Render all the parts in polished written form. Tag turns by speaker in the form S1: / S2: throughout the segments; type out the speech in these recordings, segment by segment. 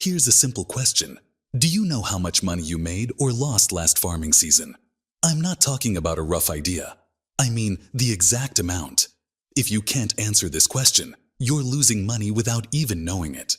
S1: Here's a simple question. Do you know how much money you made or lost last farming season? I'm not talking about a rough idea. I mean the exact amount. If you can't answer this question, you're losing money without even knowing it.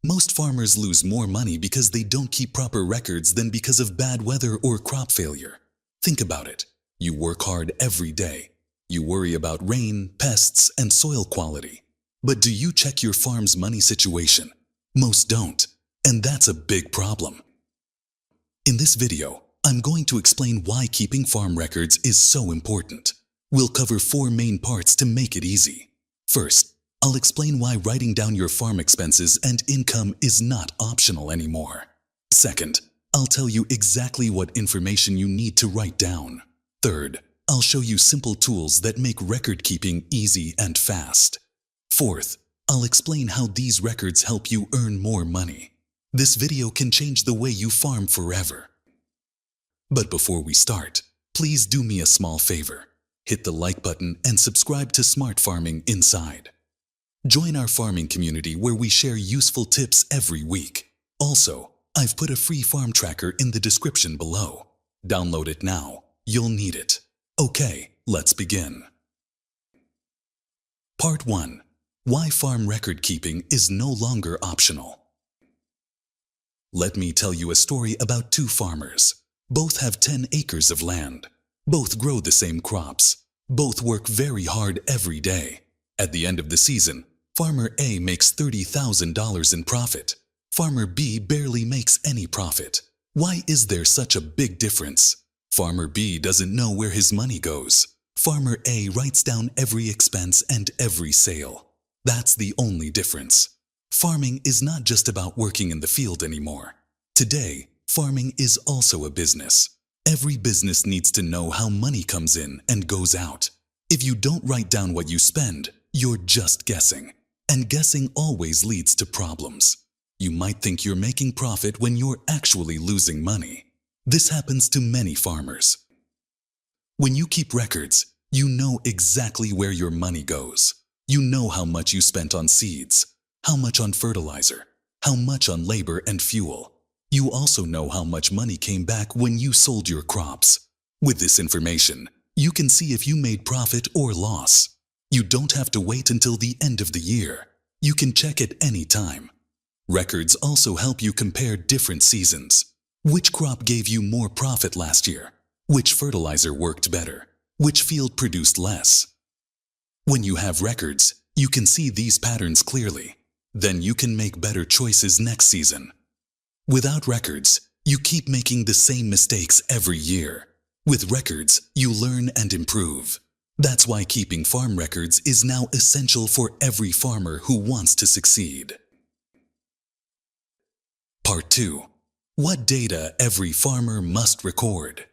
S1: Most farmers lose more money because they don't keep proper records than because of bad weather or crop failure. Think about it. You work hard every day. You worry about rain, pests, and soil quality. But do you check your farm's money situation? Most don't, and that's a big problem. In this video, I'm going to explain why keeping farm records is so important. We'll cover 4 main parts to make it easy. First, I'll explain why writing down your farm expenses and income is not optional anymore. Second, I'll tell you exactly what information you need to write down. Third, I'll show you simple tools that make record keeping easy and fast. Fourth, I'll explain how these records help you earn more money. This video can change the way you farm forever. But before we start, please do me a small favor. Hit the like button and subscribe to Smart Farming Inside. Join our farming community where we share useful tips every week. Also, I've put a free farm tracker in the description below. Download it now. You'll need it. Okay, let's begin. Part 1. Why farm record keeping is no longer optional. Let me tell you a story about 2 farmers. Both have 10 acres of land. Both grow the same crops. Both work very hard every day. At the end of the season, Farmer A makes $30,000 in profit. Farmer B barely makes any profit. Why is there such a big difference? Farmer B doesn't know where his money goes. Farmer A writes down every expense and every sale. That's the only difference. Farming is not just about working in the field anymore. Today, farming is also a business. Every business needs to know how money comes in and goes out. If you don't write down what you spend, you're just guessing. And guessing always leads to problems. You might think you're making profit when you're actually losing money. This happens to many farmers. When you keep records, you know exactly where your money goes. You know how much you spent on seeds, how much on fertilizer, how much on labor and fuel. You also know how much money came back when you sold your crops. With this information, you can see if you made profit or loss. You don't have to wait until the end of the year. You can check at any time. Records also help you compare different seasons. Which crop gave you more profit last year? Which fertilizer worked better? Which field produced less? When you have records, you can see these patterns clearly. Then you can make better choices next season. Without records, you keep making the same mistakes every year. With records, you learn and improve. That's why keeping farm records is now essential for every farmer who wants to succeed. Part 2. What data every farmer must record.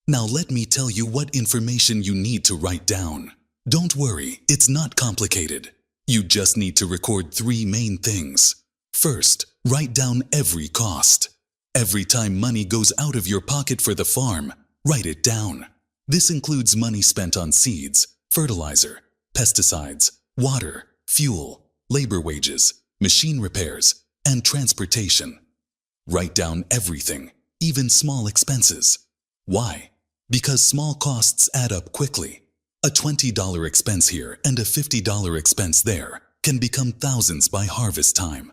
S1: Now let me tell you what information you need to write down. Don't worry, it's not complicated. You just need to record 3 main things. First, write down every cost. Every time money goes out of your pocket for the farm, write it down. This includes money spent on seeds, fertilizer, pesticides, water, fuel, labor wages, machine repairs, and transportation. Write down everything, even small expenses. Why? Because small costs add up quickly. A $20 expense here and a $50 expense there can become thousands by harvest time.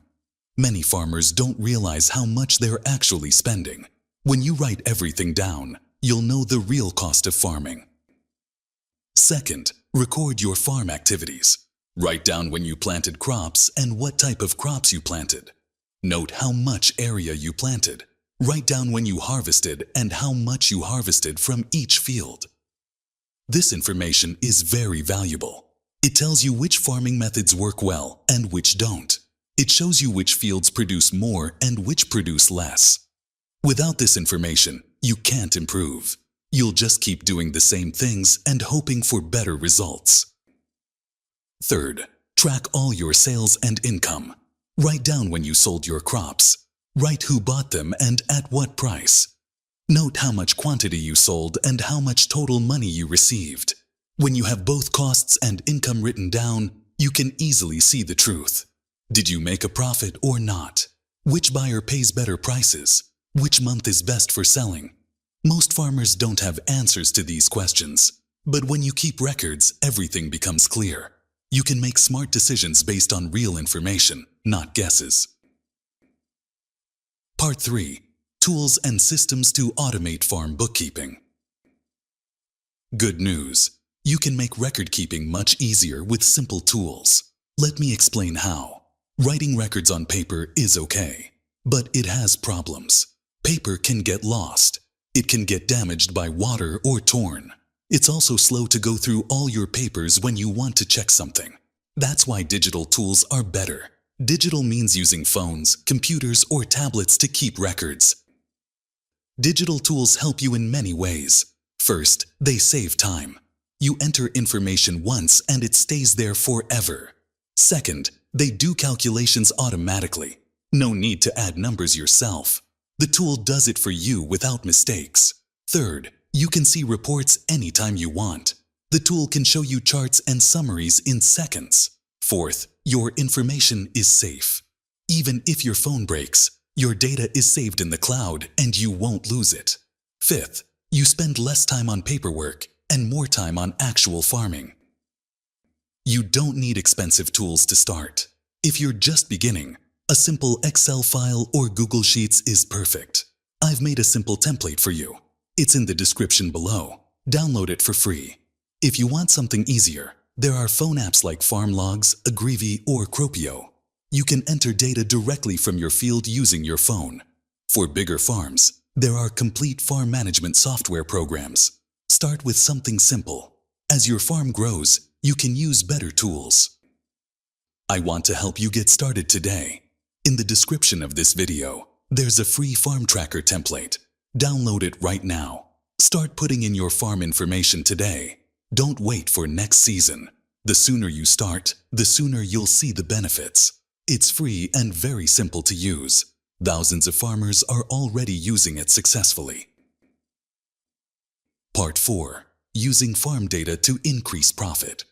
S1: Many farmers don't realize how much they're actually spending. When you write everything down, you'll know the real cost of farming. Second, record your farm activities. Write down when you planted crops and what type of crops you planted. Note how much area you planted. Write down when you harvested and how much you harvested from each field. This information is very valuable. It tells you which farming methods work well and which don't. It shows you which fields produce more and which produce less. Without this information, you can't improve. You'll just keep doing the same things and hoping for better results. Third, track all your sales and income. Write down when you sold your crops. Write who bought them and at what price. Note how much quantity you sold and how much total money you received. When you have both costs and income written down, you can easily see the truth. Did you make a profit or not? Which buyer pays better prices? Which month is best for selling? Most farmers don't have answers to these questions. But when you keep records, everything becomes clear. You can make smart decisions based on real information, not guesses. Part 3. Tools and systems to automate farm bookkeeping. Good news. You can make record keeping much easier with simple tools. Let me explain how. Writing records on paper is okay, but it has problems. Paper can get lost. It can get damaged by water or torn. It's also slow to go through all your papers when you want to check something. That's why digital tools are better. Digital means using phones, computers, or tablets to keep records. Digital tools help you in many ways. First, they save time. You enter information once and it stays there forever. Second, they do calculations automatically. No need to add numbers yourself. The tool does it for you without mistakes. Third, you can see reports anytime you want. The tool can show you charts and summaries in seconds. Fourth, your information is safe. Even if your phone breaks, your data is saved in the cloud and you won't lose it. Fifth, you spend less time on paperwork and more time on actual farming. You don't need expensive tools to start. If you're just beginning, a simple Excel file or Google Sheets is perfect. I've made a simple template for you. It's in the description below. Download it for free. If you want something easier, there are phone apps like FarmLogs, Agrivi, or Cropio. You can enter data directly from your field using your phone. For bigger farms, there are complete farm management software programs. Start with something simple. As your farm grows, you can use better tools. I want to help you get started today. In the description of this video, there's a free farm tracker template. Download it right now. Start putting in your farm information today. Don't wait for next season. The sooner you start, the sooner you'll see the benefits. It's free and very simple to use. Thousands of farmers are already using it successfully. Part 4. Using farm data to increase profit.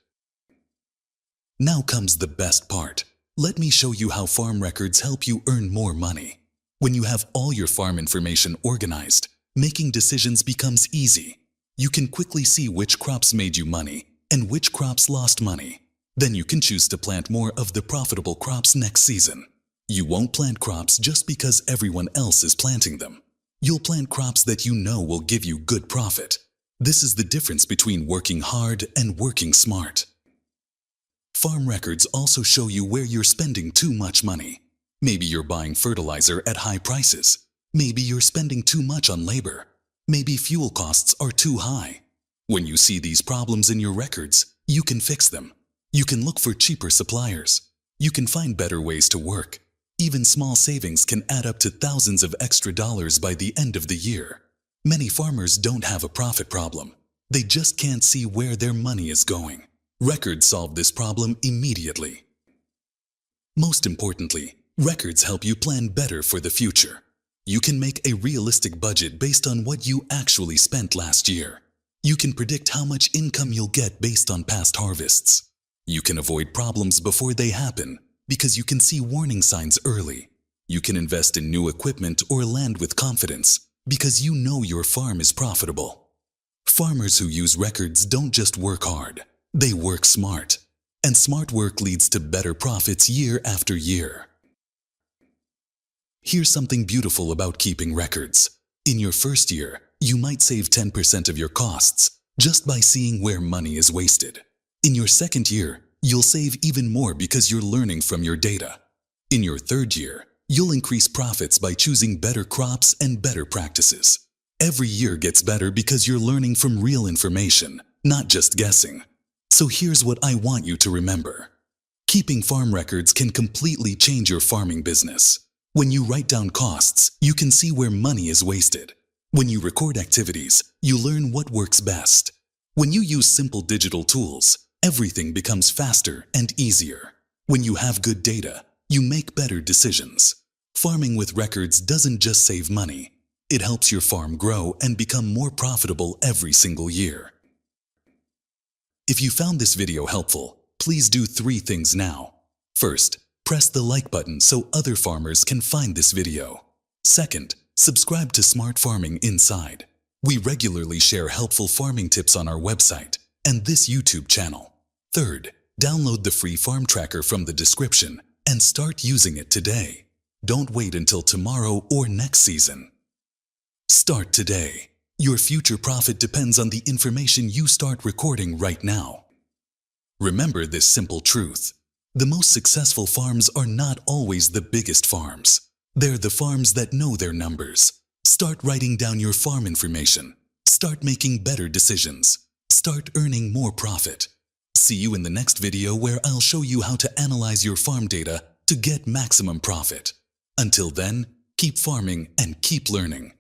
S1: Now comes the best part. Let me show you how farm records help you earn more money. When you have all your farm information organized, making decisions becomes easy. You can quickly see which crops made you money and which crops lost money. Then you can choose to plant more of the profitable crops next season. You won't plant crops just because everyone else is planting them. You'll plant crops that you know will give you good profit. This is the difference between working hard and working smart. Farm records also show you where you're spending too much money. Maybe you're buying fertilizer at high prices. Maybe you're spending too much on labor. Maybe fuel costs are too high. When you see these problems in your records, you can fix them. You can look for cheaper suppliers. You can find better ways to work. Even small savings can add up to thousands of extra dollars by the end of the year. Many farmers don't have a profit problem. They just can't see where their money is going. Records solve this problem immediately. Most importantly, records help you plan better for the future. You can make a realistic budget based on what you actually spent last year. You can predict how much income you'll get based on past harvests. You can avoid problems before they happen because you can see warning signs early. You can invest in new equipment or land with confidence because you know your farm is profitable. Farmers who use records don't just work hard. They work smart, and smart work leads to better profits year after year. Here's something beautiful about keeping records. In your first year, you might save 10% of your costs just by seeing where money is wasted. In your second year, you'll save even more because you're learning from your data. In your third year, you'll increase profits by choosing better crops and better practices. Every year gets better because you're learning from real information, not just guessing. So here's what I want you to remember. Keeping farm records can completely change your farming business. When you write down costs, you can see where money is wasted. When you record activities, you learn what works best. When you use simple digital tools, everything becomes faster and easier. When you have good data, you make better decisions. Farming with records doesn't just save money. It helps your farm grow and become more profitable every single year. If you found this video helpful, please do 3 things now. First, press the like button so other farmers can find this video. Second, subscribe to Smart Farming Inside. We regularly share helpful farming tips on our website and this YouTube channel. Third, download the free farm tracker from the description and start using it today. Don't wait until tomorrow or next season. Start today. Your future profit depends on the information you start recording right now. Remember this simple truth. The most successful farms are not always the biggest farms. They're the farms that know their numbers. Start writing down your farm information. Start making better decisions. Start earning more profit. See you in the next video where I'll show you how to analyze your farm data to get maximum profit. Until then, keep farming and keep learning.